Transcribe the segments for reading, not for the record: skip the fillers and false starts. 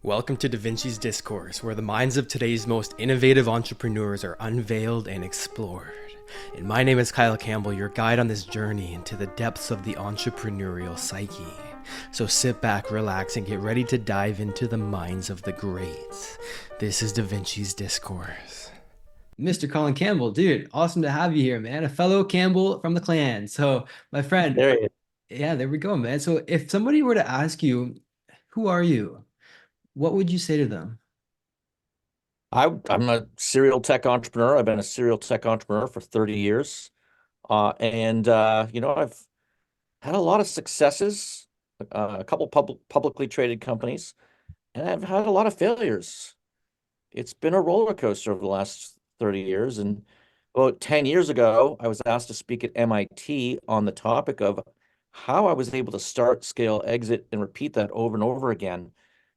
Welcome to Vinci's Discourse, where the minds of today's most innovative entrepreneurs are unveiled and explored. And my name is Collin Campbell, your guide on this journey into the depths of the entrepreneurial psyche. So sit back, relax, and get ready to dive into the minds of the greats. This is Vinci's Discourse. Mr. Collin Campbell, dude, awesome to have you here, man. A fellow Campbell from the clan. So, my friend, There you yeah, there we go, man. So, if somebody were to ask you, who are you? What would you say to them? I'm a serial tech entrepreneur. I've been a serial tech entrepreneur for 30 years. I've had a lot of successes, a couple publicly traded companies, and I've had a lot of failures. It's been a roller coaster over the last 30 years. And about 10 years ago, I was asked to speak at MIT on the topic of how I was able to start, scale, exit, and repeat that over and over again.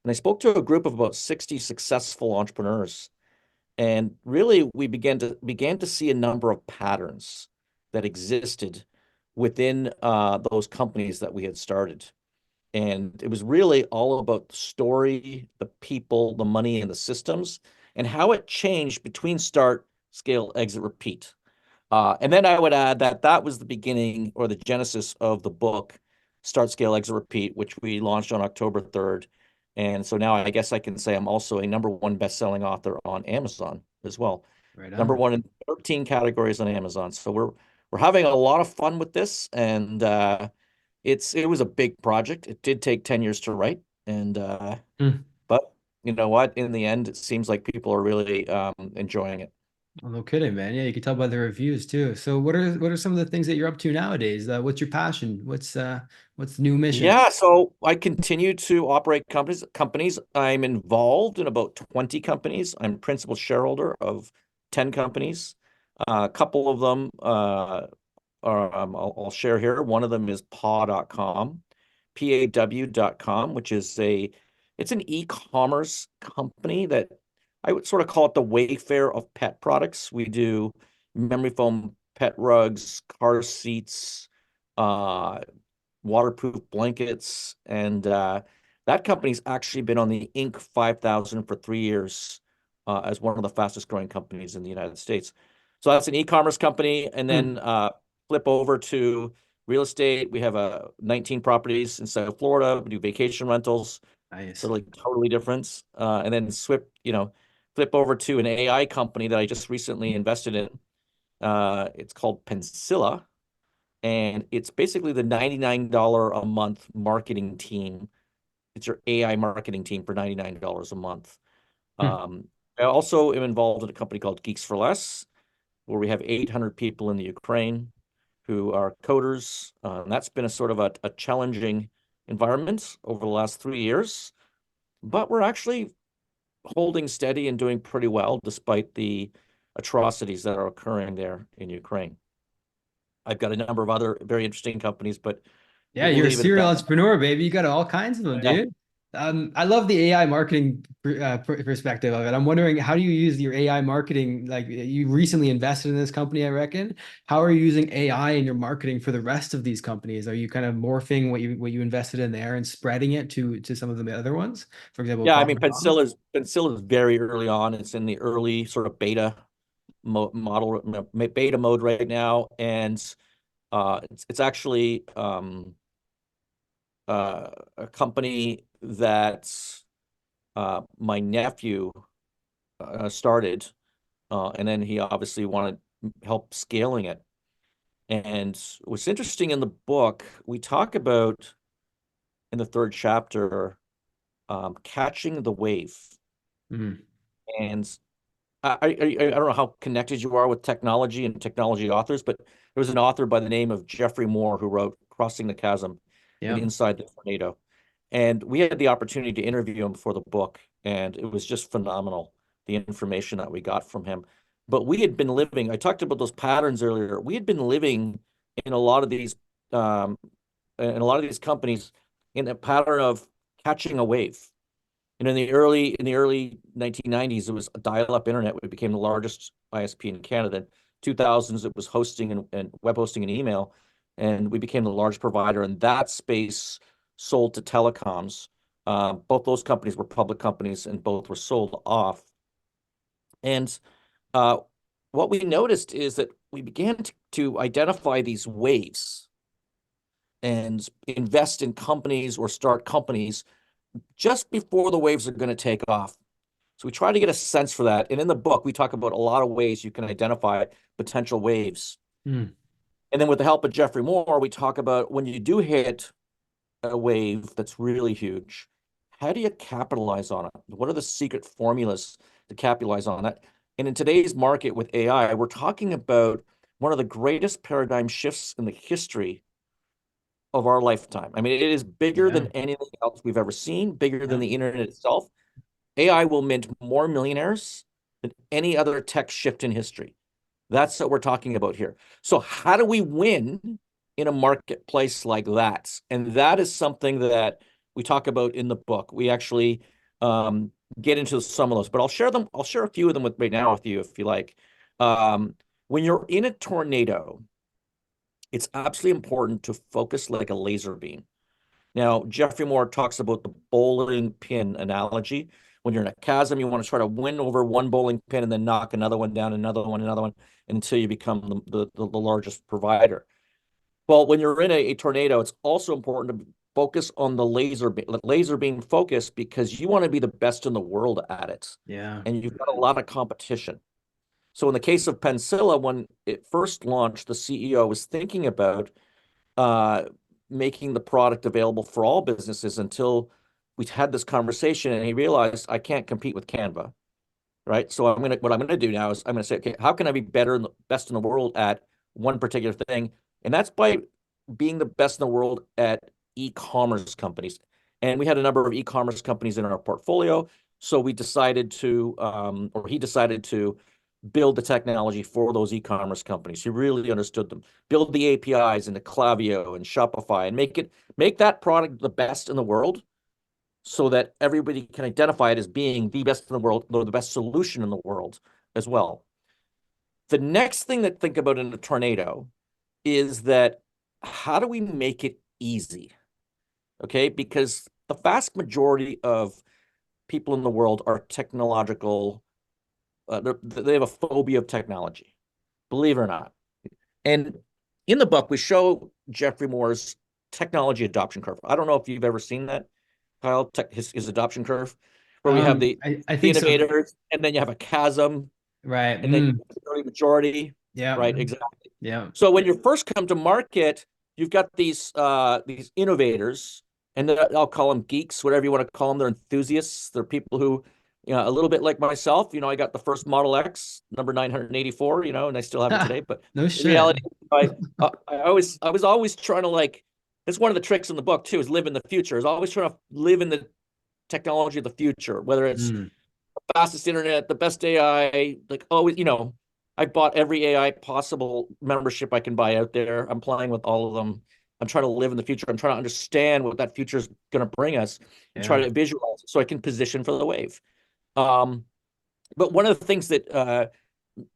And I spoke to a group of about 60 successful entrepreneurs. And really, we began to see a number of patterns that existed within those companies that we had started. And it was really all about the story, the people, the money, and the systems, and how it changed between start, scale, exit, repeat. And then I would add that that was the beginning or the genesis of the book, Start, Scale, Exit, Repeat, which we launched on October 3rd. And so now I guess I can say I'm also a #1 best-selling author on Amazon as well. Right Number on. one in 13 categories on Amazon. So we're having a lot of fun with this, and it was a big project. It did take 10 years to write, and Hmm. but you know what? In the end, it seems like people are really enjoying it. Well, no kidding, man. Yeah, you can tell by the reviews too. So what are some of the things that you're up to nowadays? What's your passion? What's the new mission? Yeah, so I continue to operate companies. I'm involved in about 20 companies. I'm principal shareholder of 10 companies. A couple of them I'll share here. One of them is paw.com, paw.com, which is it's an e-commerce company that I would sort of call it the Wayfair of pet products. We do memory foam pet rugs, car seats, uh, waterproof blankets, and that company's actually been on the Inc. 5000 for 3 years as one of the fastest growing companies in the United States. So that's an e-commerce company, and Hmm. then flip over to real estate. We have 19 properties in South Florida. We do vacation rentals, Nice. totally different. And then flip over to an AI company that I just recently invested in. It's called Penilla, and it's basically the $99 a month marketing team. It's your AI marketing team for $99 a month. Hmm. Um, I also am involved in a company called Geeks for Less, where we have 800 people in the Ukraine who are coders. And that's been a sort of a challenging environment over the last 3 years, but we're actually holding steady and doing pretty well despite the atrocities that are occurring there in Ukraine. I've got a number of other very interesting companies, but Yeah, we'll you're a leave it at serial that. entrepreneur, baby. You got all kinds of them, Yeah. dude. I love the AI marketing perspective of it. I'm wondering, how do you use your AI marketing? Like, you recently invested in this company, I reckon. How are you using AI in your marketing for the rest of these companies? Are you kind of morphing what you invested in there and spreading it to some of the other ones? For example, Yeah, I mean, Paw.com? Pensilla's very early on. It's in the early sort of beta mode right now, and it's actually a company that my nephew started, and then he obviously wanted help scaling it. And what's interesting in the book, we talk about in the third chapter, catching the wave. Mhm. And I don't know how connected you are with technology and technology authors, but there was an author by the name of Jeffrey Moore who wrote Crossing the Chasm and Yeah. Inside the Tornado. And we had the opportunity to interview him for the book, and it was just phenomenal, the information that we got from him. But we had been living, I talked about those patterns earlier. We had been living in a lot of these um, in a lot of these companies in a pattern of catching a wave. And in the early 1990s, it was a dial-up internet. We became the largest ISP in Canada. In 2000s, it was hosting and web hosting and email, and we became the largest provider in that space, sold to telecoms. Both those companies were public companies, and both were sold off. And uh, what we noticed is that we began to identify these waves and invest in companies or start companies just before the waves are going to take off. So we try to get a sense for that. And in the book, we talk about a lot of ways you can identify potential waves. Mm. And then with the help of Jeffrey Moore, we talk about when you do hit a wave that's really huge, how do you capitalize on it? What are the secret formulas to capitalize on it? And in today's market with AI, we're talking about one of the greatest paradigm shifts in the history of our lifetime. I mean, it is bigger than anything else we've ever seen, bigger than the internet itself. AI will mint more millionaires than any other tech shift in history. That's what we're talking about here. So how do we win in a marketplace like that? And that is something that we talk about in the book. We actually get into some of those, but I'll share them. I'll share a few of them right now with you if you like. When you're in a tornado, it's absolutely important to focus like a laser beam. Now, Jeffrey Moore talks about the bowling pin analogy. When you're in a chasm, you want to try to win over one bowling pin and then knock another one down, another one, until you become the largest provider. Well, when you're in a tornado, it's also important to focus on the laser beam focus, because you want to be the best in the world at it. Yeah. And you've got a lot of competition. So in the case of Penilla, when it first launched, the CEO was thinking about making the product available for all businesses until we had this conversation, and he realized I can't compete with Canva, right? So what I'm gonna do now is I'm gonna say, okay, how can I be better and the best in the world at one particular thing? And that's by being the best in the world at e-commerce companies. And we had a number of e-commerce companies in our portfolio. So we decided to, or he decided to build the technology for those e-commerce companies. He really understood them. Build the APIs into Klaviyo and Shopify and make that product the best in the world, so that everybody can identify it as being the best in the world, or the best solution in the world as well. The next thing to think about in a tornado is that how do we make it easy? Okay, because the vast majority of people in the world are technological. They have a phobia of technology, believe it or not. And in the book, we show Jeffrey Moore's technology adoption curve. I don't know if you've ever seen that, Kyle, his adoption curve, where we have I the think so. innovators, and then you have a chasm, Right. and then you have the early majority. Yeah. Right, exactly. Yeah. So when you first come to market, you've got these innovators, and I'll call them geeks, whatever you want to call them. They're enthusiasts. They're people who, a little bit like myself. I got the first Model X, number 984, and I still have it today. But No in shit. reality, I was always trying to, like, that's one of the tricks in the book too, is live in the future. Is always trying to live in the technology of the future, whether it's the fastest internet, the best AI, like always, I bought every AI possible membership I can buy out there. I'm playing with all of them. I'm trying to live in the future. I'm trying to understand what that future is going to bring us, and try to visualize it so I can position for the wave. But one of the things that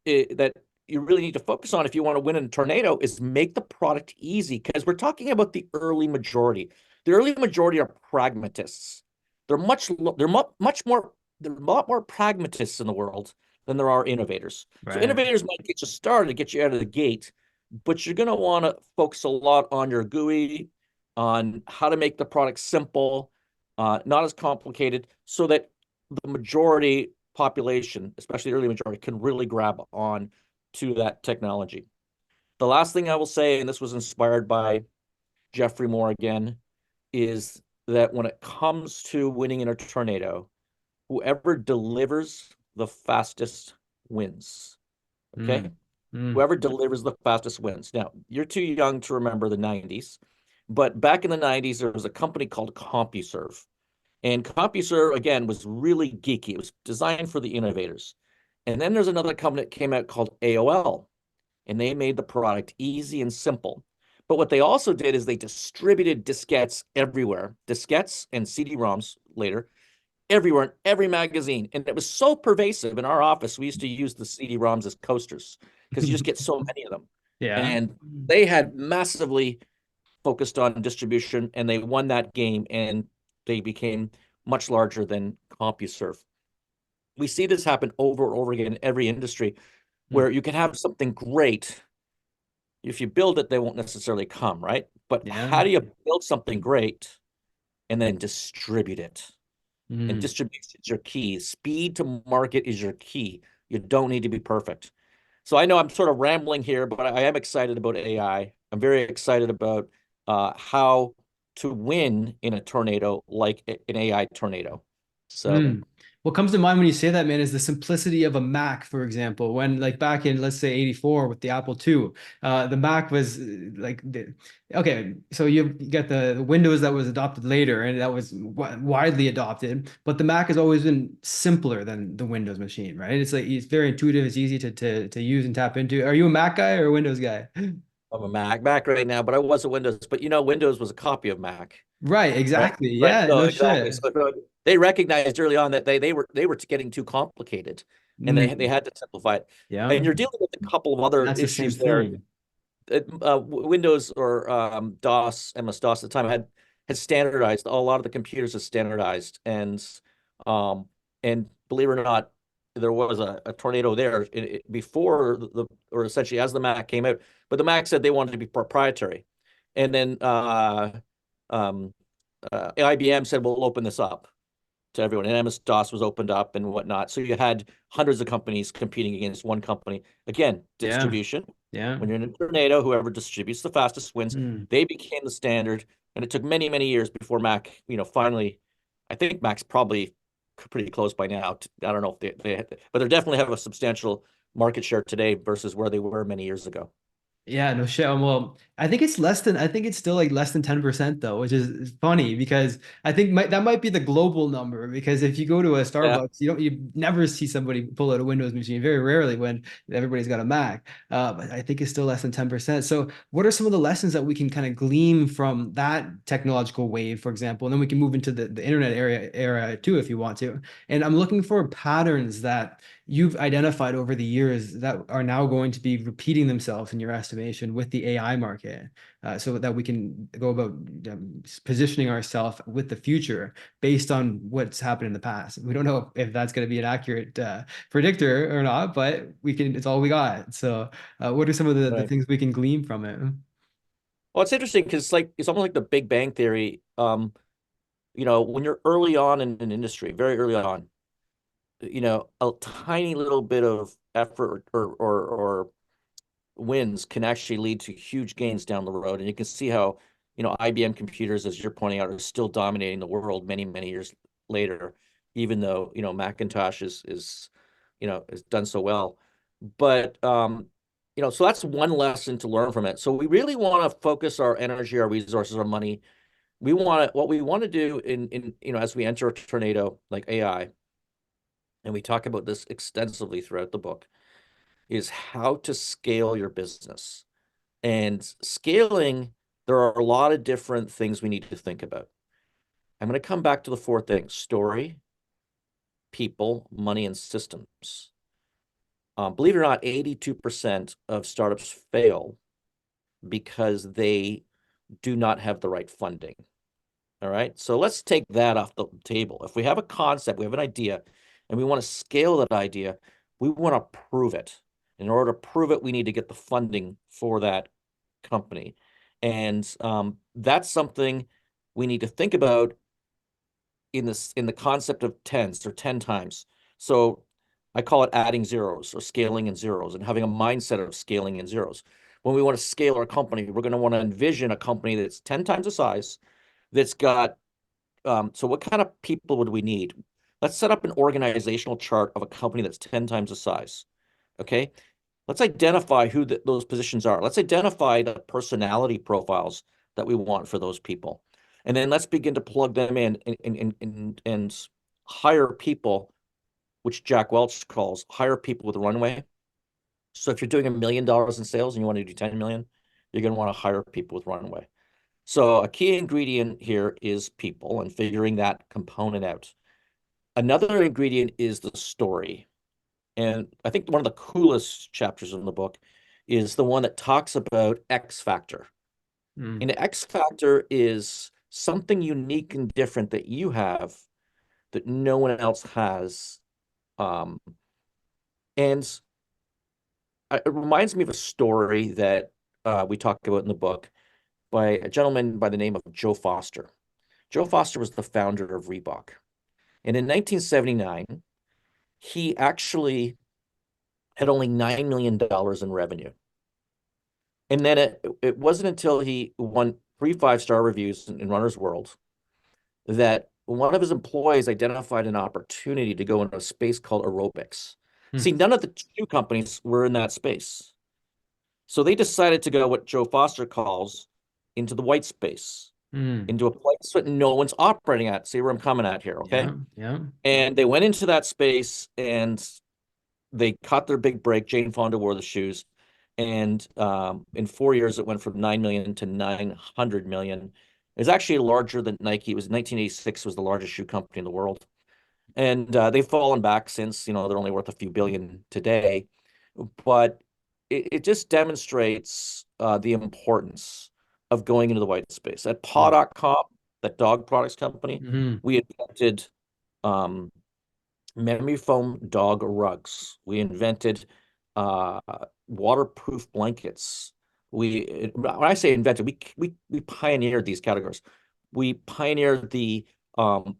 that you really need to focus on if you want to win in a tornado is make the product easy, because we're talking about the early majority. The early majority are pragmatists. They're much more there are a lot more pragmatists in the world than there are innovators. Right. So innovators might get you started, get you out of the gate, but you're going to want to focus a lot on your GUI, on how to make the product simple, not as complicated, so that the majority population, especially the early majority, can really grab on to that technology. The last thing I will say, and this was inspired by Jeffrey Moore again, is that when it comes to winning in a tornado, whoever delivers the fastest wins. Okay? Whoever delivers the fastest wins. Now, you're too young to remember the 90s, but back in the 90s, there was a company called CompuServe. And CompuServe, again, was really geeky. It was designed for the innovators. And then there's another company that came out called AOL, and they made the product easy and simple. But what they also did is they distributed diskettes everywhere, diskettes and CD-ROMs later, everywhere in every magazine. And it was so pervasive. In our office, we used to use the CD-ROMs as coasters, because you just get so many of them. Yeah. And they had massively focused on distribution, and they won that game, and they became much larger than CompuServe. We see this happen over and over again in every industry, Mm. where you can have something great. If you build it, they won't necessarily come, right? But Yeah. how do you build something great and then distribute it? And Mm. distribution is your key. Speed to market is your key. You don't need to be perfect. So I know I'm sort of rambling here, but I am excited about AI. I'm very excited about how to win in a tornado like an AI tornado. So Mm. What comes to mind when you say that, man, is the simplicity of a Mac, for example. When like back in, let's say, 84 with the Apple II, the Mac was okay, so you get the Windows that was adopted later and that was widely adopted, but the Mac has always been simpler than the Windows machine, right? It's like it's very intuitive, it's easy to use and tap into. Are you a Mac guy or a Windows guy? I'm a Mac right now, but I was a Windows. But Windows was a copy of Mac. Right, Right. exactly. Right. Yeah, So no exactly. shit. So they recognized early on that they were getting too complicated, and they Mm. had to simplify it. Yeah. And you're dealing with a couple of And other that's the same issues there. thing. Windows or DOS, MS-DOS at the time had standardized. A lot of the computers had standardized, um, and believe it or not, there was a tornado there before or essentially as the Mac came out. But the Mac said they wanted to be proprietary, and then um, IBM said, "We'll open this up to everyone." And MS-DOS was opened up and whatnot. So you had hundreds of companies competing against one company. Again, Yeah. distribution. Yeah. When you're in a tornado, whoever distributes the fastest wins. Mm. They became the standard, and it took many, many years before Mac, finally. I think Mac's probably pretty close by now. I don't know if but they definitely have a substantial market share today versus where they were many years ago. Yeah, no shit. Well, I think it's still like less than 10% though, which is funny because I think that might be the global number because if you go to a Yeah, Starbucks, you never see somebody pull out a Windows machine, very rarely when everybody's got a Mac. But I think it's still less than 10%. So what are some of the lessons that we can kind of glean from that technological wave, for example? And then we can move into the internet era too, if you want to. And I'm looking for patterns that you've identified over the years that are now going to be repeating themselves in your estimation with the AI market, so that we can go about positioning ourselves with the future based on what's happened in the past. We don't know if that's going to be an accurate predictor or not, but we can. It's all we got. So, what are some of the right. things we can glean from it? Well, it's interesting because it's almost like the Big Bang Theory. When you're early on in an industry, very early on, a tiny little bit of effort or wins can actually lead to huge gains down the road. And you can see how, IBM computers, as you're pointing out, are still dominating the world many, many years later, even though, Macintosh is done so well. But so that's one lesson to learn from it. So we really want to focus our energy, our resources, our money. What we want to do in as we enter a tornado like AI, and we talk about this extensively throughout the book, is how to scale your business. And scaling, there are a lot of different things we need to think about. I'm going to come back to the four things: story, people, money, and systems. Believe it or not, 82% of startups fail because they do not have the right funding. All right. So let's take that off the table. If we have a concept, we have an idea, and we want to scale that idea, we want to prove it. In order to prove it, we need to get the funding for that company. And that's something we need to think about in the concept of tens or 10 times. So I call it adding zeros or scaling in zeros and having a mindset of scaling in zeros. When we want to scale our company, we're going to want to envision a company that's 10 times the size, that's got so what kind of people would we need? Let's set up an organizational chart of a company that's 10 times the size. Okay. Let's identify who those positions are. Let's identify the personality profiles that we want for those people. And then let's begin to plug them in and hire people, which Jack Welch calls hire people with runway. So if you're doing $1 million in sales and you want to do 10 million, you're going to want to hire people with runway. So a key ingredient here is people and figuring that component out. Another ingredient is the story. And I think one of the coolest chapters in the book is the one that talks about X factor. Mm. And X factor is something unique and different that you have that no one else has. Um, and it reminds me of a story that we talk about in the book by a gentleman by the name of Joe Foster. Joe Foster was the founder of Reebok. And in 1979, he actually had only $9 million in revenue. And then it wasn't until he won 3 5-star reviews in Runner's World that one of his employees identified an opportunity to go into a space called aerobics. See, none of the two companies were in that space. So they decided to go what Joe Foster calls into the white space, into a place that no one's operating at. See where I'm coming at here, okay? Yeah. And they went into that space and they caught their big break. Jane Fonda wore the shoes. And in 4 years, it went from 9 million to 900 million. It's actually larger than Nike. It was 1986 was the largest shoe company in the world. And they've fallen back since, they're only worth a few billion today. But it just demonstrates the importance of going into the white space. At paw.com, that dog products company, we invented memory foam dog rugs. We invented waterproof blankets. When I say invented, we pioneered these categories. We pioneered the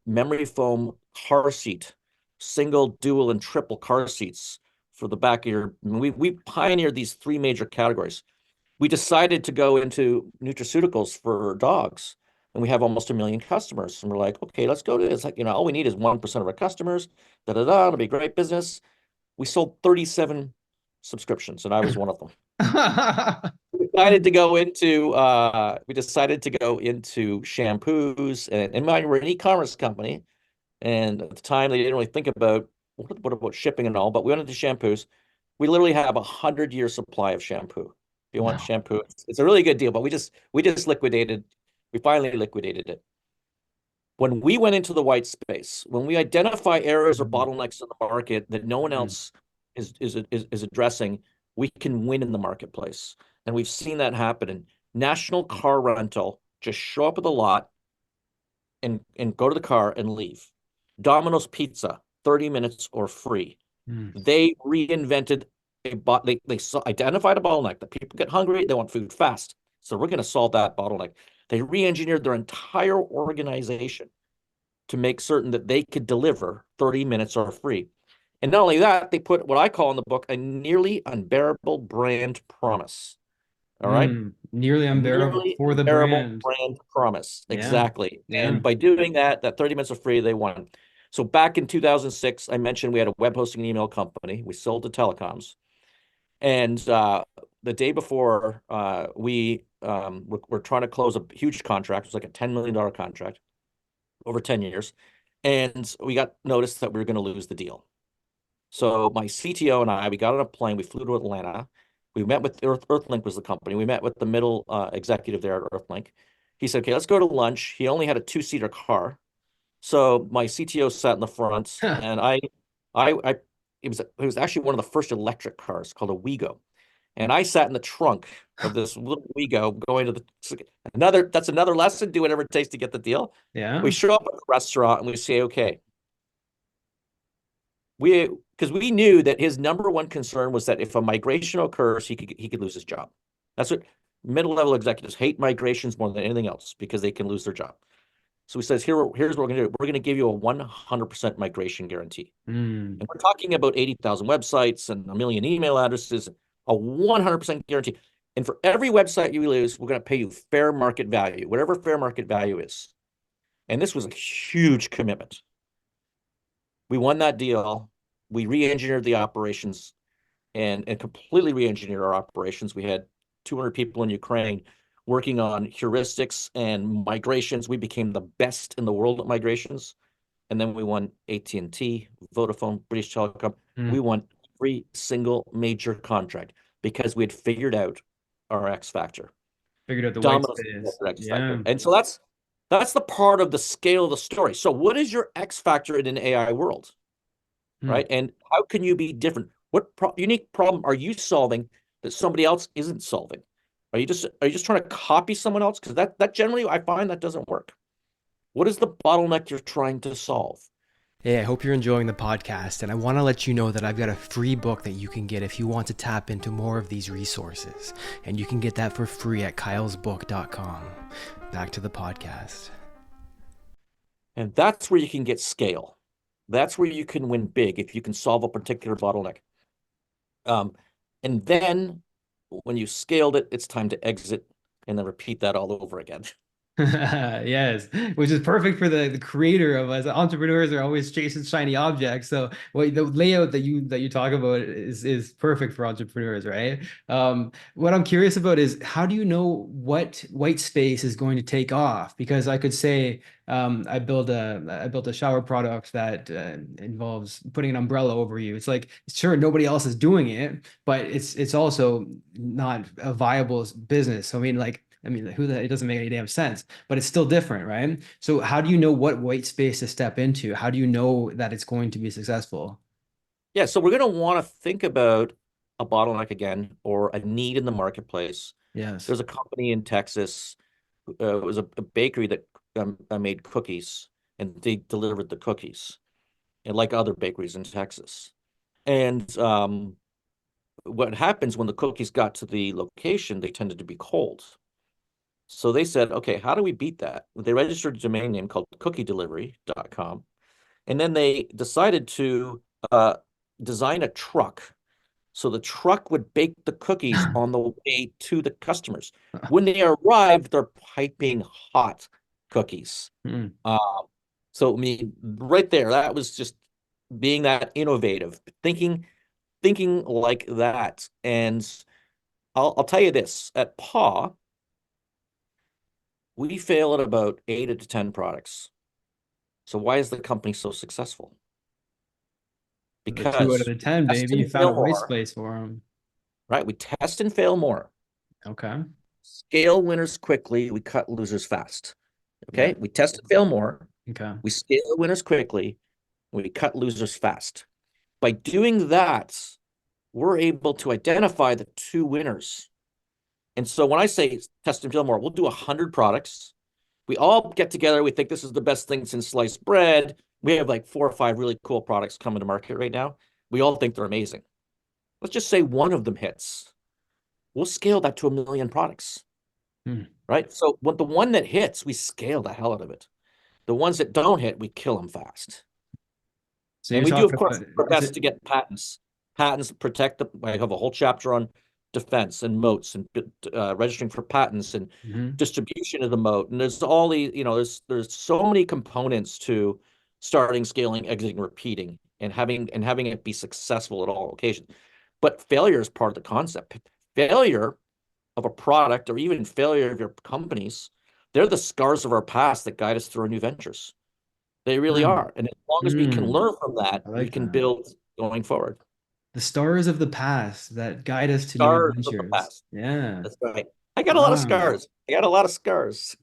memory foam car seat, single, dual, and triple car seats for the back of your. We pioneered these 3 major categories. We decided to go into nutraceuticals for dogs, and we have almost 1 million customers. And we're like, okay, let's go to this. Like, all we need is 1% of our customers. It'll be great business. We sold 37 subscriptions, and I was one of them. We decided to go into shampoos, and mind, we're an e-commerce company, and at the time they didn't really think about what about shipping and all, but we went into shampoos. We literally have 100-year supply of shampoo. If you want shampoo, it's a really good deal, but we finally liquidated it. When we went into the white space, when we identify errors or bottlenecks in the market that no one else is addressing, we can win in the marketplace. And we've seen that happen. And National Car Rental, just show up at the lot and go to the car and leave. Domino's Pizza, 30 minutes or free. They reinvented they identified a bottleneck that people get hungry, they want food fast. So we're going to solve that bottleneck. They re-engineered their entire organization to make certain that they could deliver 30 minutes or free. And not only that, they put what I call in the book a nearly unbearable brand promise. All right. Nearly unbearable for the brand promise. Yeah. Exactly. Yeah. And by doing that 30 minutes of free, they won. So back in 2006, I mentioned we had a web hosting and email company. We sold to telecoms. And the day before, we're trying to close a huge contract. It was like a $10 million contract over 10 years. And we got notice that we were going to lose the deal. So my CTO and I, we got on a plane. We flew to Atlanta. We met with Earthlink was the company. We met with the middle executive there at Earthlink. He said, okay, let's go to lunch. He only had a 2-seater car. So my CTO sat in the front, and it was actually one of the first electric cars called a Wego. And I sat in the trunk of this little Wego going to that's another lesson, do whatever it takes to get the deal. Yeah. We show up at the restaurant and we say, okay, because we knew that his number one concern was that if a migration occurs, he could lose his job. That's what middle-level executives hate migrations more than anything else because they can lose their job. So he says, here's what we're going to do. We're going to give you a 100% migration guarantee. And we're talking about 80,000 websites and 1 million email addresses, a 100% guarantee. And for every website you lose, we're going to pay you fair market value, whatever fair market value is. And this was a huge commitment. We won that deal. We re-engineered the operations and completely re-engineered our operations. We had 200 people in Ukraine working on heuristics and migrations. We became the best in the world at migrations. And then we won AT&T, Vodafone, British Telecom. We won every single major contract because we had figured out our X factor. Figured out the Domino's white space. Yeah. And so that's the part of the scale of the story. So what is your X factor in an AI world? Right? And how can you be different? What unique problem are you solving that somebody else isn't solving? Are you just trying to copy someone else? Because that generally I find that doesn't work. What is the bottleneck you're trying to solve? Hey, I hope you're enjoying the podcast, and I want to let you know that I've got a free book that you can get if you want to tap into more of these resources. And you can get that for free at kylesbook.com. Back to the podcast. And that's where you can get scale. That's where you can win big if you can solve a particular bottleneck. And then when you scaled it, it's time to exit and then repeat that all over again. Yes, which is perfect for the creator of us. Entrepreneurs are always chasing shiny objects. So the layout that you talk about is perfect for entrepreneurs, right? What I'm curious about is how do you know what white space is going to take off? Because I could say I built a shower product that involves putting an umbrella over you. It's like sure nobody else is doing it, but it's also not a viable business. So I mean, it doesn't make any damn sense, but it's still different, right? So how do you know what white space to step into? How do you know that it's going to be successful? Yeah, so we're going to want to think about a bottleneck again or a need in the marketplace. Yes. There's a company in Texas, it was a bakery that made cookies, and they delivered the cookies, and like other bakeries in Texas. And what happens when the cookies got to the location, they tended to be cold. So they said, okay, how do we beat that? They registered a domain name called cookiedelivery.com. And then they decided to design a truck. So the truck would bake the cookies on the way to the customers. When they arrived, they're piping hot cookies. Mm. Um, so I mean, right there, that was just being that innovative, thinking like that. And I'll tell you this, at Paw, we fail at about 8 to 10 products. So why is the company so successful? The two out of Because the we 10, test baby, you and found a fail white more, space for them. right? We test and fail more. Okay. Scale winners quickly. We cut losers fast. Yeah. Okay. We test and fail more. Okay. We scale winners quickly. We cut losers fast. By doing that, we're able to identify the two winners. And so when I say test and fail more, we'll do 100 products. We all get together. We think this is the best thing since sliced bread. We have like 4 or 5 really cool products coming to market right now. We all think they're amazing. Let's just say one of them hits. We'll scale that to 1 million products, Hmm. right? So when the one that hits, we scale the hell out of it. The ones that don't hit, we kill them fast. So And you're we do, of talking course, about our is best it? to get patents. Patents protect them. I have a whole chapter on defense and moats and registering for patents and Mhm. distribution of the moat. And there's all these, there's so many components to starting, scaling, exiting, repeating, and having it be successful at all occasions. But failure is part of the concept. Failure of a product or even failure of your companies, they're the scars of our past that guide us through our new ventures. They really Hmm. are. And as long as we can Hmm. learn from that, I we like can that. build going forward. The stars of the past that guide us to new Scars of the adventures. past. Yeah. That's right. I got a lot of Wow. scars. I got a lot of scars.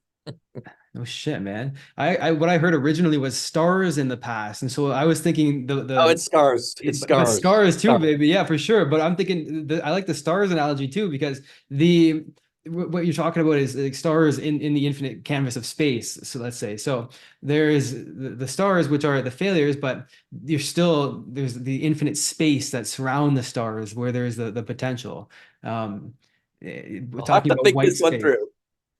No shit, man. I what I heard originally was stars in the past, and so I was thinking Oh, it's scars. It's but scars. scars too, Scars. baby. Yeah, for sure. But I'm thinking I like the stars analogy too because what you're talking about is like stars in the infinite canvas of space. So let's say there's the stars which are the failures, but there's the infinite space that surround the stars where there's the potential. We're I'll have talking to about think white this one space. through.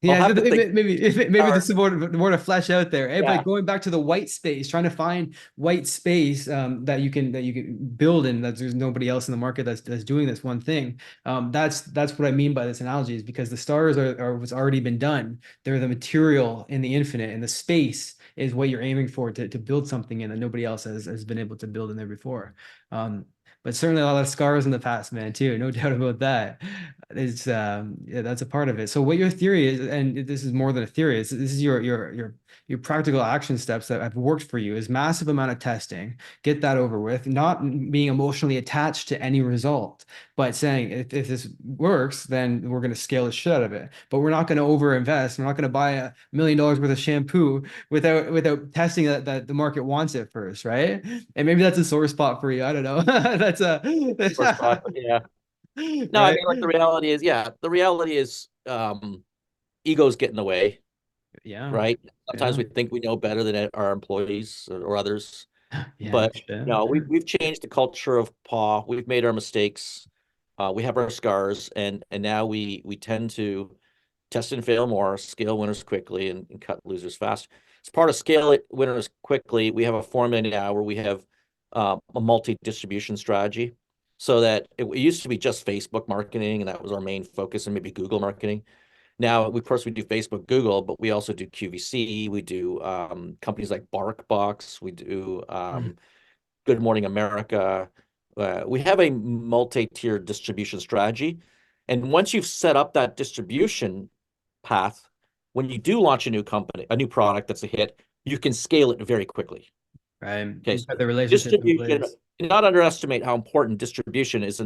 I'll Yeah, have to think. maybe Stars. this is more to flesh out there. Yeah. But going back to the white space, trying to find white space that you can build in that there's nobody else in the market that's doing this one thing. That's what I mean by this analogy is because the stars are what's already been done. They're the material in the infinite, and the space is what you're aiming for to build something in that nobody else has been able to build in there before. Um, but certainly a lot of scars in the past, man, too. No doubt about that. It's yeah, that's a part of it. So what your theory is, and this is more than a theory, this is your practical action steps that have worked for you is massive amount of testing, get that over with, not being emotionally attached to any result, but saying if this works, then we're going to scale the shit out of it. But we're not going to overinvest. We're not going to buy $1 million worth of shampoo without testing that the market wants it first, right? And maybe that's a sore spot for you. I don't know. That's a Sore spot. But yeah. No, I right. mean, like the reality is, yeah, the reality is egos get in the way, Yeah. right? Sometimes Yeah. we think we know better than our employees or others. Yeah, no But shit. no, we've changed the culture of paw. We've made our mistakes. We have our scars, and now we tend to test and fail more, scale winners quickly, and cut losers fast. As part of scale it winners quickly, we have a formula now where we have a multi-distribution strategy. So that it used to be just Facebook marketing, and that was our main focus, and maybe Google marketing. Now, of course, we do Facebook, Google, but we also do QVC. We do companies like BarkBox. We do Mm. Good Morning America. We have a multi-tiered distribution strategy. And once you've set up that distribution path, when you do launch a new company, a new product that's a hit, you can scale it very quickly. Right. Okay, You've got so the relationships in distribution, place. do not underestimate how important distribution is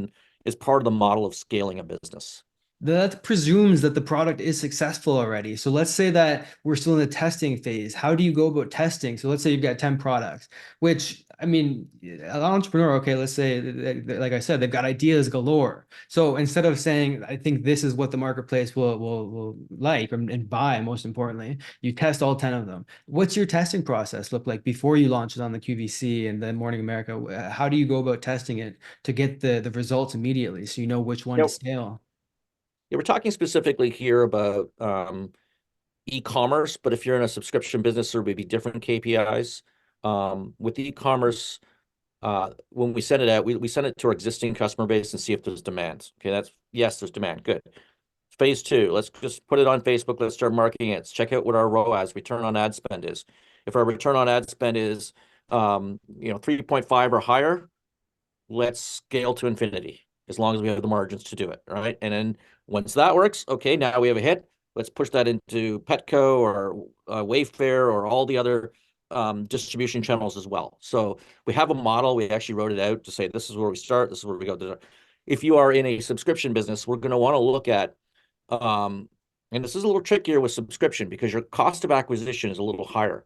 part of the model of scaling a business. That presumes that the product is successful already. So let's say that we're still in the testing phase. How do you go about testing? So let's say you've got 10 products, which I mean, an entrepreneur, okay, let's say, like I said, they've got ideas galore. So instead of saying, I think this is what the marketplace will like and buy, most importantly, you test all 10 of them. What's your testing process look like before you launch it on the QVC and then Morning America? How do you go about testing it to get the results immediately so you know which one to You scale? we're talking specifically here about e-commerce, but if you're in a subscription business, there may be different KPIs. With e-commerce, when we send it out, we send it to our existing customer base and see if there's demand. Okay, that's yes, there's demand. Good. Phase two, let's just put it on Facebook. Let's start marketing it. Let's check out what our ROAS, return on ad spend is. If our return on ad spend is 3.5 or higher, let's scale to infinity as long as we have the margins to do it, right? And then once that works, okay, now we have a hit. Let's push that into Petco or Wayfair or all the other distribution channels as well. So we have a model. We actually wrote it out to say this is where we start. This is where we go. If you are in a subscription business, we're going to want to look at, and this is a little trickier with subscription because your cost of acquisition is a little higher,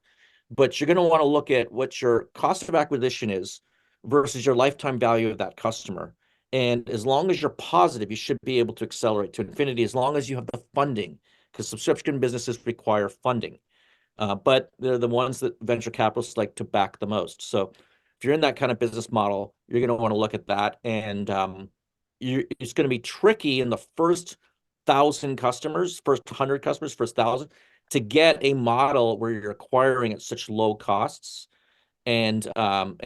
but you're going to want to look at what your cost of acquisition is versus your lifetime value of that customer. And as long as you're positive, you should be able to accelerate to infinity as long as you have the funding, because subscription businesses require funding. But they're the ones that venture capitalists like to back the most. So if you're in that kind of business model, you're going to want to look at that. And it's going to be tricky in the first 1,000 customers, first 100 customers, first 1,000, to get a model where you're acquiring at such low costs and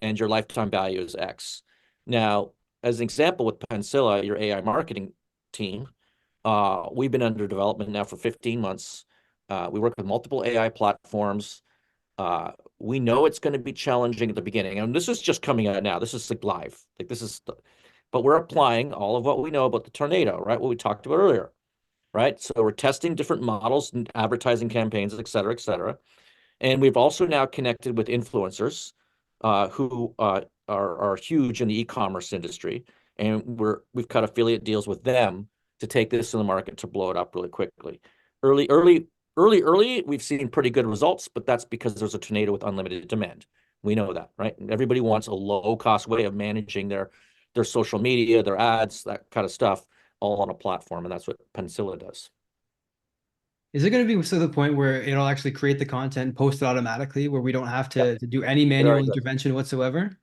your lifetime value is X. Now, as an example with Penilla, your AI marketing team, we've been under development now for 15 months. We work with multiple AI platforms. We know it's going to be challenging at the beginning, and this is just coming out now. This is like live, like but we're applying all of what we know about the tornado, right? What we talked about earlier, right? So we're testing different models and advertising campaigns, et cetera, et cetera. And we've also now connected with influencers who are huge in the e-commerce industry, and we've cut affiliate deals with them to take this in the market to blow it up really quickly. Early, we've seen pretty good results, but that's because there's a tornado with unlimited demand. We know that, right? And everybody wants a low-cost way of managing their social media, their ads, that kind of stuff, all on a platform, and that's what Penilla does. Is it going to be to the point where it'll actually create the content, post it automatically, where we don't have Yep, to do any it manual already does. intervention whatsoever?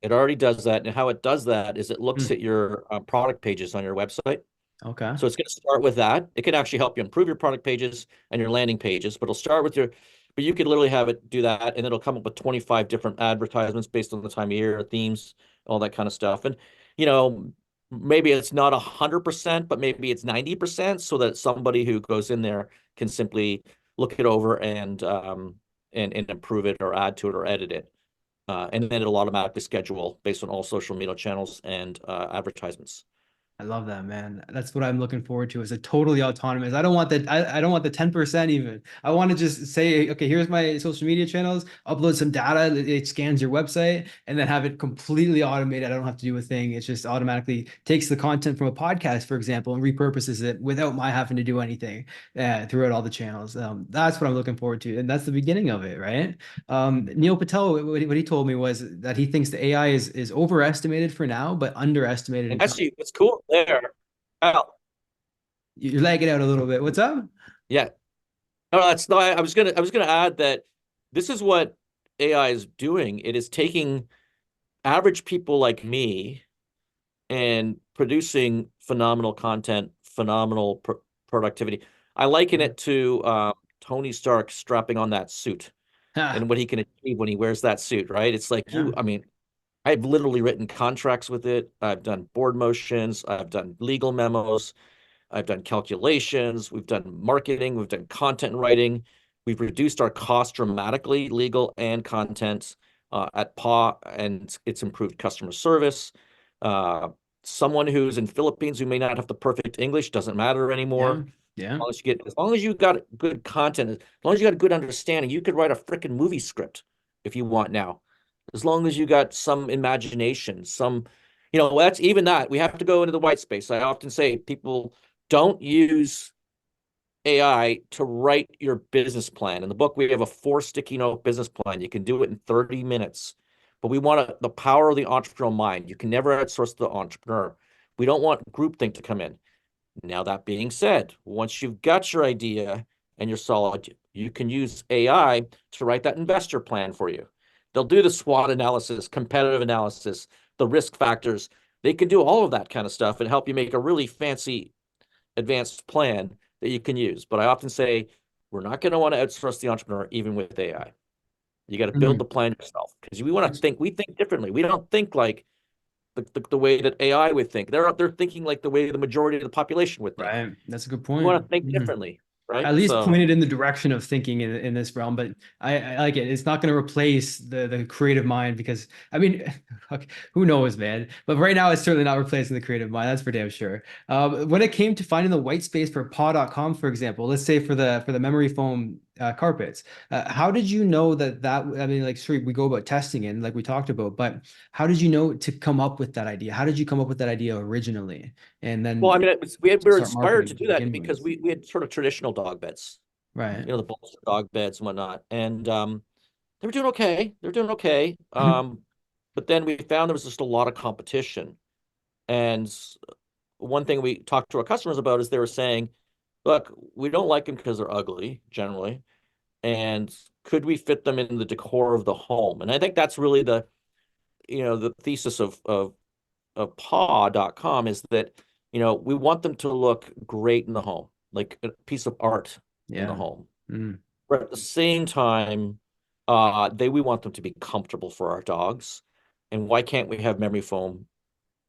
It already does that. And how it does that is it looks Hmm. at your product pages on your website. Okay. So it's going to start with that. It can actually help you improve your product pages and your landing pages, but it'll start with but you could literally have it do that, and it'll come up with 25 different advertisements based on the time of year, themes, all that kind of stuff. And, you know, maybe it's not 100%, but maybe it's 90% so that somebody who goes in there can simply look it over and improve it or add to it or edit it. And then it'll automatically schedule based on all social media channels and advertisements. I love that, man. That's what I'm looking forward to is a totally autonomous. I don't want that. I don't want the 10% even. I want to just say, okay, here's my social media channels, upload some data, it scans your website, and then have it completely automated. I don't have to do a thing. It just automatically takes the content from a podcast, for example, and repurposes it without my having to do anything throughout all the channels. That's what I'm looking forward to. And that's the beginning of it, right? Neil Patel, what he told me was that he thinks the AI is overestimated for now, but underestimated in And time. actually, what's cool there, Al, You're lagging out a little bit. What's up? yeah, no, that's not. I was gonna add that this is what AI is doing, it is taking average people like me and producing phenomenal content, phenomenal productivity. I liken Yeah. it to Tony Stark strapping on that suit Ha, and what he can achieve when he wears that suit, right? It's like yeah. I mean, I've literally written contracts with it. I've done board motions. I've done legal memos. I've done calculations. We've done marketing. We've done content writing. We've reduced our cost dramatically, legal and content at PAW, and it's improved customer service. Uh, Someone who's in Philippines who may not have the perfect English doesn't matter Yeah. anymore. Yeah. As long as you got good content, as long as you got a good understanding, you could write a freaking movie script if you want now. As long as you got some imagination, that's even that. We have to go into the white space. I often say people don't use AI to write your business plan. In the book, we have a 4 sticky note business plan. You can do it in 30 minutes. But we want the power of the entrepreneurial mind. You can never outsource the entrepreneur. We don't want groupthink to come in. Now, that being said, once you've got your idea and you're solid, you can use AI to write that investor plan for you. They'll do the SWOT analysis, competitive analysis, the risk factors. They can do all of that kind of stuff and help you make a really fancy advanced plan that you can use. But I often say we're not going to want to outsource the entrepreneur even with AI. You got to build the Mhm. plan yourself because we think differently. We don't think like the way that AI would think. They're thinking like the way the majority of the population would think. Right. That's a good We want point. to think Mhm. differently, right? At least So pointed in the direction of thinking in this realm. But I like it. It's not going to replace the creative mind because I mean, okay, who knows, man? But right now, it's certainly not replacing the creative mind. That's for damn sure. When it came to finding the white space for paw.com, for example, let's say for the memory foam carpets, how did you know that? I mean, like, sure, we go about testing it, like we talked about, but how did you know to come up with that idea? How did you come up with that idea originally, and well, I then mean, we to were start inspired to marketing to do that begin because with? we had sort of traditional dog beds, Right. the bolster dog beds and whatnot, and they were doing okay. They were doing okay. But then we found there was just a lot of competition, and one thing we talked to our customers about is they were saying, look, we don't like them because they're ugly generally. And could we fit them in the decor of the home? And I think that's really the thesis of paw.com is that, we want them to look great in the home, like a piece of art in the Yeah. home. Mm. But at the same time, we want them to be comfortable for our dogs. And why can't we have memory foam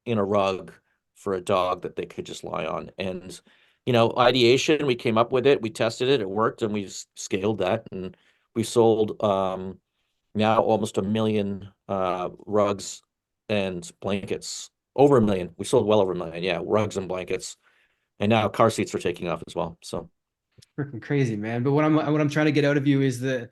in a rug for a dog that they could just lie on? And, ideation, we came up with it, we tested it, it worked, and we scaled that. And we sold now almost 1 million rugs and blankets. Over 1 million. We sold well over 1 million. Yeah, rugs and blankets. And now car seats are taking off as well. So Freaking crazy, man. But what I'm trying to get out of you is the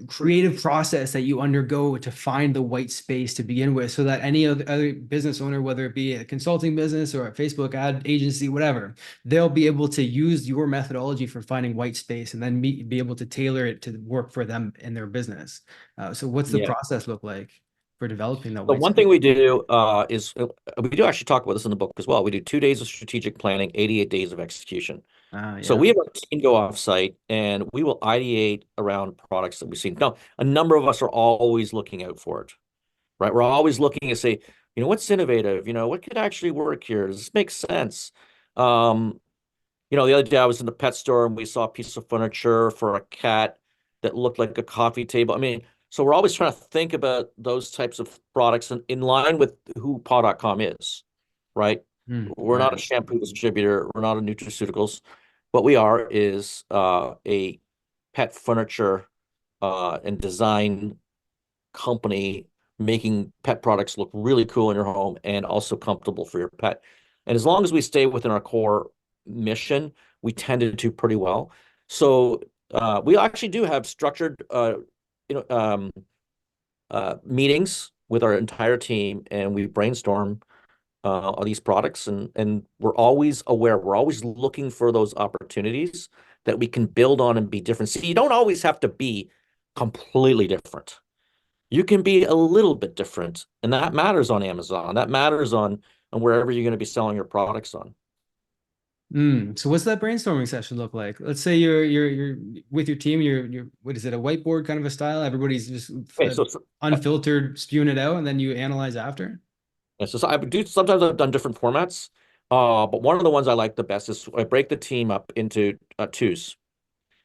creative process that you undergo to find the white space to begin with, so that any other business owner, whether it be a consulting business or a Facebook ad agency, whatever, they'll be able to use your methodology for finding white space and then be able to tailor it to work for them in their business. So what's the yeah. process look like for developing that The white one thing space? we do is we do actually talk about this in the book as well. We do 2 days of strategic planning, 88 days of execution. So Yeah. we have our team go off site and we will ideate around products that we've seen. Now, a number of us are always looking out for it, right? We're always looking to say, what's innovative? What could actually work here? Does this make sense? Um, the other day I was in the pet store and we saw a piece of furniture for a cat that looked like a coffee table. I mean, so we're always trying to think about those types of products in line with who paw.com is, right? We're not a Right. shampoo distributor. We're not a nutraceuticals. What we are is a pet furniture and design company making pet products look really cool in your home and also comfortable for your pet. And as long as we stay within our core mission, we tend to do pretty well. So we actually do have structured you know um, meetings with our entire team, and we brainstorm on these products, and we're always aware. We're always looking for those opportunities that we can build on and be different. See, you don't always have to be completely different. You can be a little bit different, and that matters on Amazon. That matters on wherever you're going to be selling your products on. So what's that brainstorming session look like? Let's say you're with your team, you're what is it, a whiteboard kind of a style? Everybody's just Okay, so unfiltered spewing it out and then you analyze after? yeah, so I would do sometimes I've done different formats. But one of the ones I like the best is I break the team up into twos.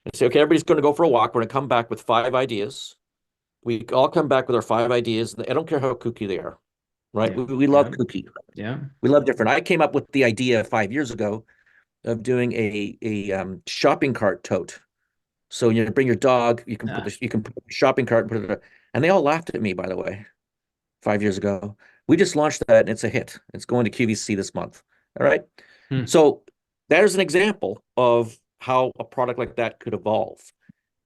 I say, okay, everybody's going to go for a walk. We're going to come back with 5 ideas. We all come back with our 5 ideas. I don't care how kooky they are, right? Yeah. We love Yeah. kooky. Yeah. We love different. I came up with the idea 5 years ago of doing a shopping cart tote. So you bring your dog, Yeah. you can put the shopping cart and put it, and they all laughed at me, by the way, 5 years ago. We just launched that and it's a hit. It's going to QVC this month. All right. Hmm. So there's an example of how a product like that could evolve.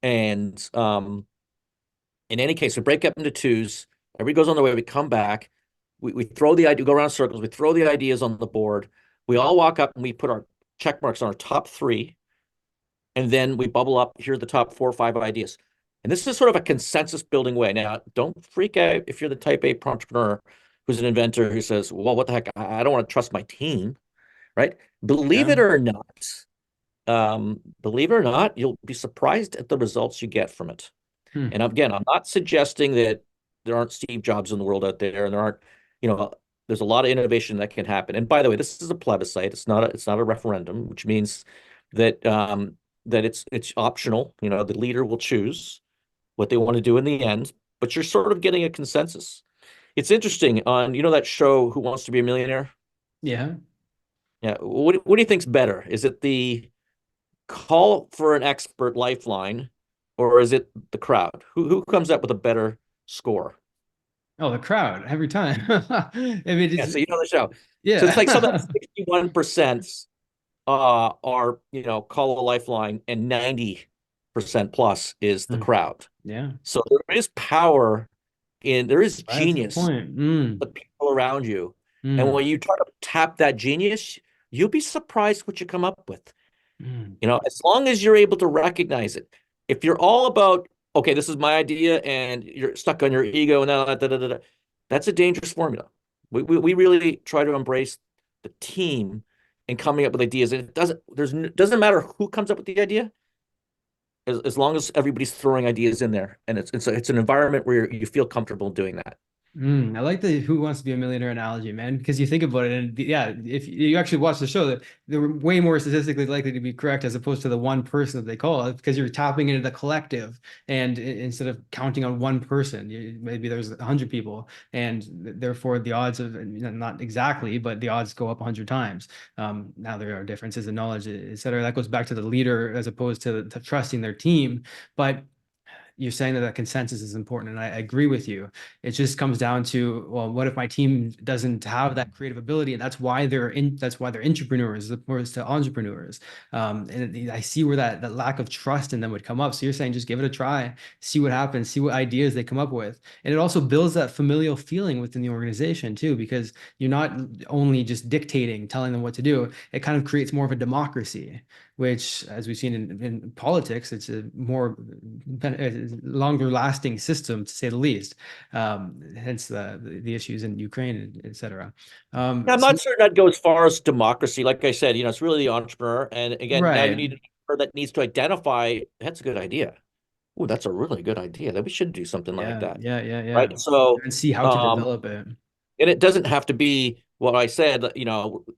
And in any case, we break up into twos. Everybody goes on their way. We come back. We throw the idea, go around circles. We throw the ideas on the board. We all walk up and we put our check marks on our top three. And then we bubble up. Here are the top 4 or 5 ideas. And this is sort of a consensus building way. Now, don't freak out if you're the type A entrepreneur who's an inventor who says, well, what the heck? I don't want to trust my team, right? Believe Yeah. it or not, believe it or not, you'll be surprised at the results you get from it. Hmm. And again, I'm not suggesting that there aren't Steve Jobs in the world out there, and there aren't, you know, there's a lot of innovation that can happen. And by the way, this is a plebiscite. It's not a referendum, which means that that it's optional. You know, the leader will choose what they want to do in the end, but you're sort of getting a consensus. It's interesting on, that show Who Wants to Be a Millionaire? Yeah. Yeah. What do you think's better? Is it the call for an expert lifeline, or is it the crowd? Who comes up with a better score? Oh, the crowd every time. I mean, Yeah, it's so you know the show. So it's like something like yeah. 61% are, call a lifeline, and 90% plus is the Hmm. crowd. Yeah. So there is power there is That's a good genius point. the people around you. And Mm. when you try to tap that genius, you'll be surprised what you come up with. Mm. As long as you're able to recognize it. If you're all about, okay, this is my idea, and you're stuck on your ego and that's a dangerous formula. We really try to embrace the team and coming up with ideas. And doesn't matter who comes up with the idea, as long as everybody's throwing ideas in there, and it's an environment where you feel comfortable doing that. I like the Who Wants to Be a Millionaire analogy, man, because you think about it, and yeah, if you actually watch the show, that they're way more statistically likely to be correct as opposed to the one person that they call it, because you're tapping into the collective, and instead of counting on one person, maybe there's 100 people, and therefore the odds of, not exactly, but the odds go up 100 times. Now there are differences in knowledge, et cetera. That goes back to the leader as opposed to trusting their team, but you're saying that consensus is important, and I agree with you. It just comes down to, well, what if my team doesn't have that creative ability, and that's why they're entrepreneurs as opposed to entrepreneurs. And I see where that lack of trust in them would come up. So you're saying just give it a try, see what happens, see what ideas they come up with, and it also builds that familial feeling within the organization too, because you're not only just dictating, telling them what to do. It kind of creates more of a democracy, which, as we've seen in politics, it's a more longer lasting system, to say the least. Hence the issues in Ukraine, et cetera. Yeah, I'm So, not certain I'd go as far as democracy. Like I said, it's really the entrepreneur. And again, now you right. need an entrepreneur that needs to identify that's a good idea. Oh, that's a really good idea. That we should do something like Yeah, that. yeah, yeah, yeah. Right. So, And see how to um, develop it. and it doesn't have to be what I said,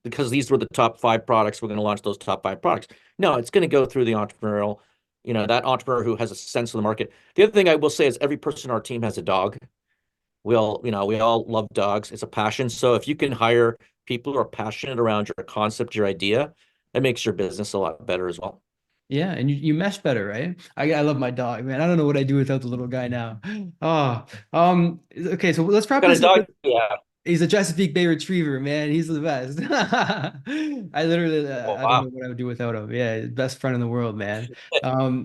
because these were the top 5 products, we're going to launch those top 5 products. No, it's going to go through the entrepreneurial, that entrepreneur who has a sense of the market. The other thing I will say is every person on our team has a dog. We all love dogs. It's a passion. So if you can hire people who are passionate around your concept, your idea, that makes your business a lot better as well. Yeah, and you mesh better, right? I love my dog, man. I don't know what I do without the little guy now. Oh, okay, so let's What wrap kind this of up. dog do you have? He's a Chesapeake Bay Retriever, man. He's the best. I literally, Oh, I don't know wow. what I would do without him. Yeah, best friend in the world, man.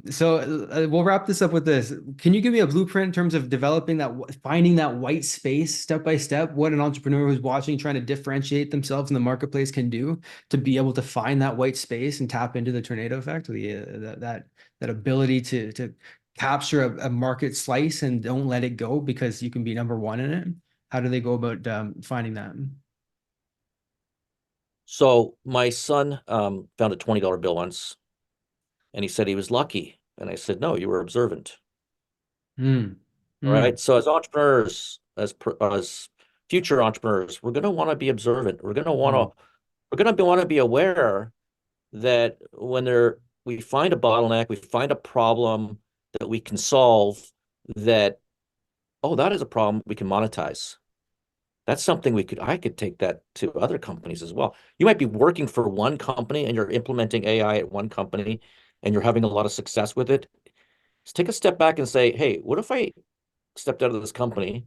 So we'll wrap this up with this. Can you give me a blueprint in terms of developing finding that white space step by step? What an entrepreneur who's watching, trying to differentiate themselves in the marketplace can do to be able to find that white space and tap into the tornado effect, that ability to capture a market slice and don't let it go because you can be number one in it. How do they go about finding that? So my son found a $20 bill once, and he said he was lucky. And I said, no, you were observant. Mm. All right. Mm. So as entrepreneurs, as future entrepreneurs, we're going to want to be observant. Mm. We're going to want to be aware that when we find a bottleneck, we find a problem that we can solve, that, oh, that is a problem we can monetize. That's something I could take that to other companies as well. You might be working for one company and you're implementing AI at one company and you're having a lot of success with it. Just take a step back and say, hey, what if I stepped out of this company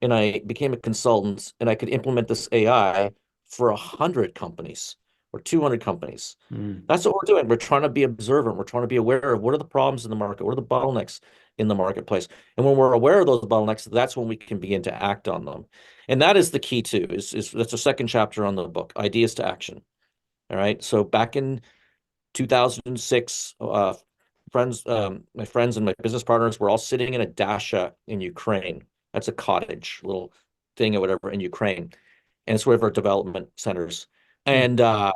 and I became a consultant and I could implement this AI for 100 companies or 200 companies? Mm. That's what we're doing. We're trying to be observant. We're trying to be aware of what are the problems in the market, what are the bottlenecks in the marketplace. And when we're aware of those bottlenecks, that's when we can begin to act on them. And that is the key too, is that's the second chapter on the book, ideas to action. All right. So back in 2006, my friends and my business partners were all sitting in a dacha in Ukraine. That's a cottage, little thing or whatever in Ukraine. And it's one of our development centers. Mm. And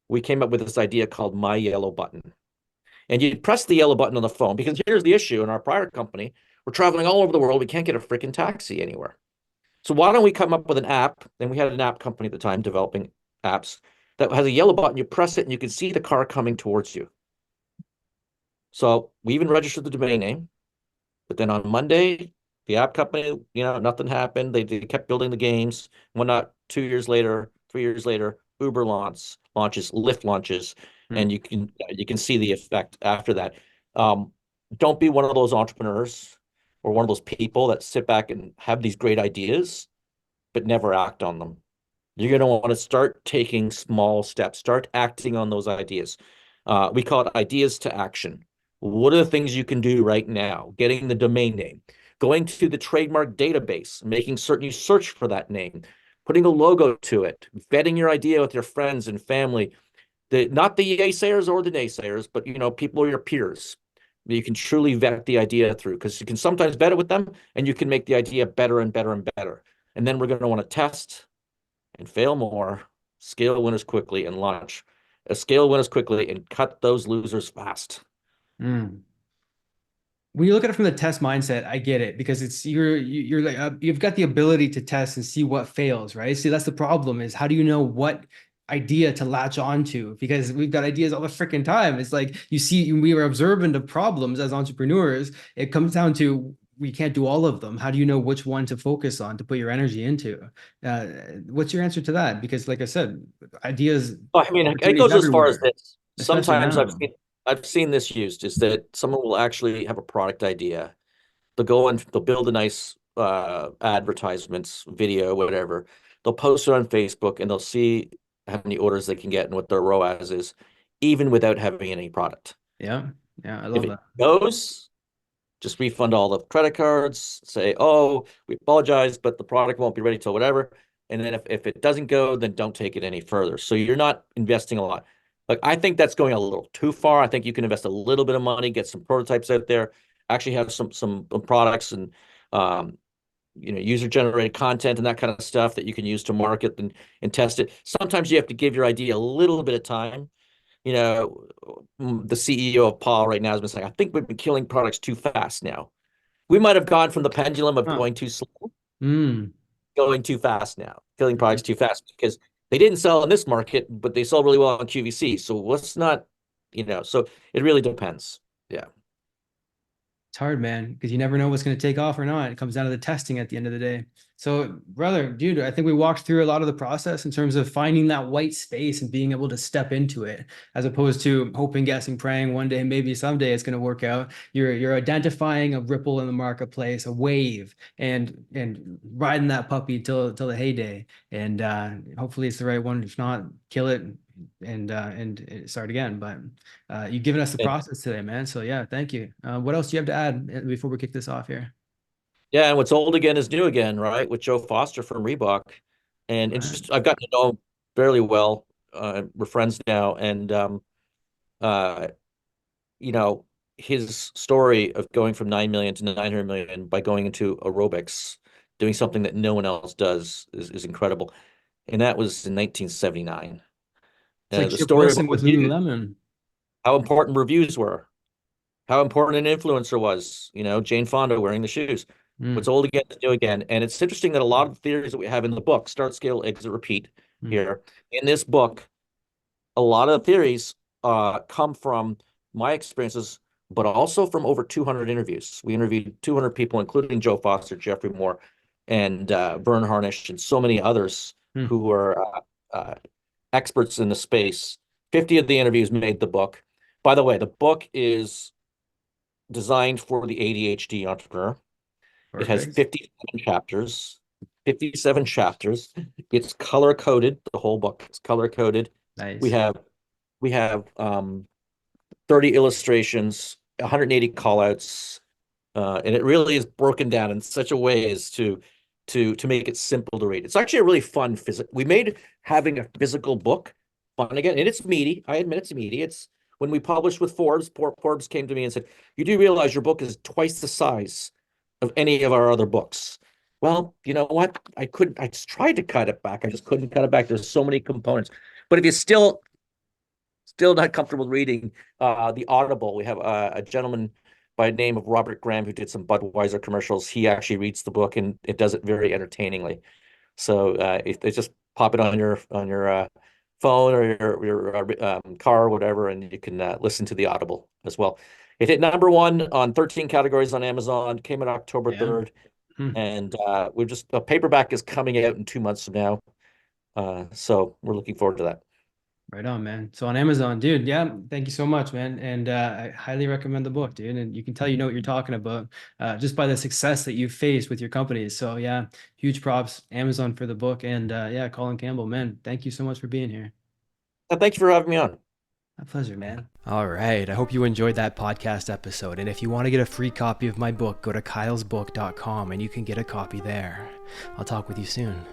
we came up with this idea called My Yellow Button. And you press the yellow button on the phone because here's the issue in our prior company. We're traveling all over the world. We can't get a freaking taxi anywhere. So why don't we come up with an app? And we had an app company at the time developing apps that has a yellow button. You press it and you can see the car coming towards you. So we even registered the domain name. But then on Monday, the app company, nothing happened. They kept building the games. Whatnot. 2 years later, 3 years later, Uber launches, Lyft launches, Mm. and you can see the effect after that. Um, don't be one of those entrepreneurs or one of those people that sit back and have these great ideas but never act on them. You're going to want to start taking small steps, start acting on those ideas. We call it ideas to action. What are the things you can do right now? Getting the domain name, going to the trademark database, making certain you search for that name, putting a logo to it, vetting your idea with your friends and family, not the naysayers or the naysayers, but people are your peers. You can truly vet the idea through because you can sometimes vet it with them and you can make the idea better and better and better. And then we're going to want to test and fail more, scale winners quickly, and launch. Scale winners quickly and cut those losers fast. Mm. When you look at it from the test mindset, I get it because it's you're like you've got the ability to test and see what fails, right? See, that's the problem is how do you know what idea to latch onto? Because we've got ideas all the freaking time. It's like you see, we are observant of problems as entrepreneurs. It comes down to we can't do all of them. How do you know which one to focus on to put your energy into? Uh, what's your answer to that? Because, like I said, ideas, Well, I mean, it opportunities goes as far as everywhere, this. especially Sometimes now. I've seen this used is that someone will actually have a product idea. They'll build a nice advertisements, video, whatever. They'll post it on Facebook and they'll see how many orders they can get and what their ROAS is, even without having any product. Yeah, yeah, I If love it that. goes, just refund all the credit cards, say, oh, we apologize, but the product won't be ready till whatever. And then if it doesn't go, then don't take it any further. So you're not investing a lot. Like I think that's going a little too far. I think you can invest a little bit of money, get some prototypes out there, actually have some products and um, user generated content and that kind of stuff that you can use to market and test it. Sometimes you have to give your idea a little bit of time. You know, the CEO of Paul right now has been saying, I think we've been killing products too fast now. We might have gone from the pendulum of Huh. going too slow, Mm. going too fast now, killing products too fast because they didn't sell in this market, but they sell really well on QVC. So what's not, so it really depends. Yeah. It's hard, man, because you never know what's going to take off or not. It comes down to the testing at the end of the day. So, brother, dude, I think we walked through a lot of the process in terms of finding that white space and being able to step into it, as opposed to hoping, guessing, praying one day, maybe someday it's going to work out. You're identifying a ripple in the marketplace, a wave, and riding that puppy till the heyday. And hopefully it's the right one. If not, kill it and start again. But you've given us the And process today, man. So yeah, thank you. What else do you have to add before we kick this off here? yeah, and what's old again is new again, right? With Joe Foster from Reebok. And Right. just I've gotten to know him fairly well. We're friends now. And uh, you know, his story of going from 9 million to 900 million by going into aerobics, doing something that no one else does is incredible. And that was in 1979. It's like The Chip story Wilson about with reviews, Lululemon. how important reviews were, how important an influencer was, Jane Fonda wearing the shoes. What's Mm, old again is new again. And it's interesting that a lot of the theories that we have in the book, Start, Scale, Exit, Repeat, mm. here, in this book, a lot of the theories come from my experiences, but also from over 200 interviews. We interviewed 200 people, including Joe Foster, Jeffrey Moore, and Vern Harnish, and so many others Hmm. who were experts in the space. 50 of the interviews made the book. By the way, the book is designed for the ADHD entrepreneur. It has Perfect. 57 chapters. 57 chapters. It's color coded. The whole book is color coded. We Nice. have we have 30 illustrations, 180 callouts, and it really is broken down in such a way as to make it simple to read. It's actually a really fun physical. We made having a physical book fun again, and it's meaty. I admit it's meaty. It's when we published with Forbes. Forbes came to me and said, "You do realize your book is twice the size of any of our other books." Well, you know what? I couldn't. I just tried to cut it back. I just couldn't cut it back. There's so many components. But if you still not comfortable reading the Audible, we have a gentleman by the name of Robert Graham who did some Budweiser commercials. He actually reads the book and it does it very entertainingly. So it's just pop it on your phone or your car or whatever, and you can listen to the Audible as well. It hit #1 on 13 categories on Amazon. Came out October Yeah. 3rd, Hmm. and we're just a paperback is coming out in 2 months from now. So we're looking forward to that. Right on, man. So on Amazon, dude. Yeah. Thank you so much, man. And I highly recommend the book, dude. And you can tell you know what you're talking about just by the success that you've faced with your companies. So yeah, huge props, Amazon for the book. And yeah, Collin Campbell, man, thank you so much for being here. Thanks for having me on. My pleasure, man. All right. I hope you enjoyed that podcast episode. And if you want to get a free copy of my book, go to kylesbook.com and you can get a copy there. I'll talk with you soon.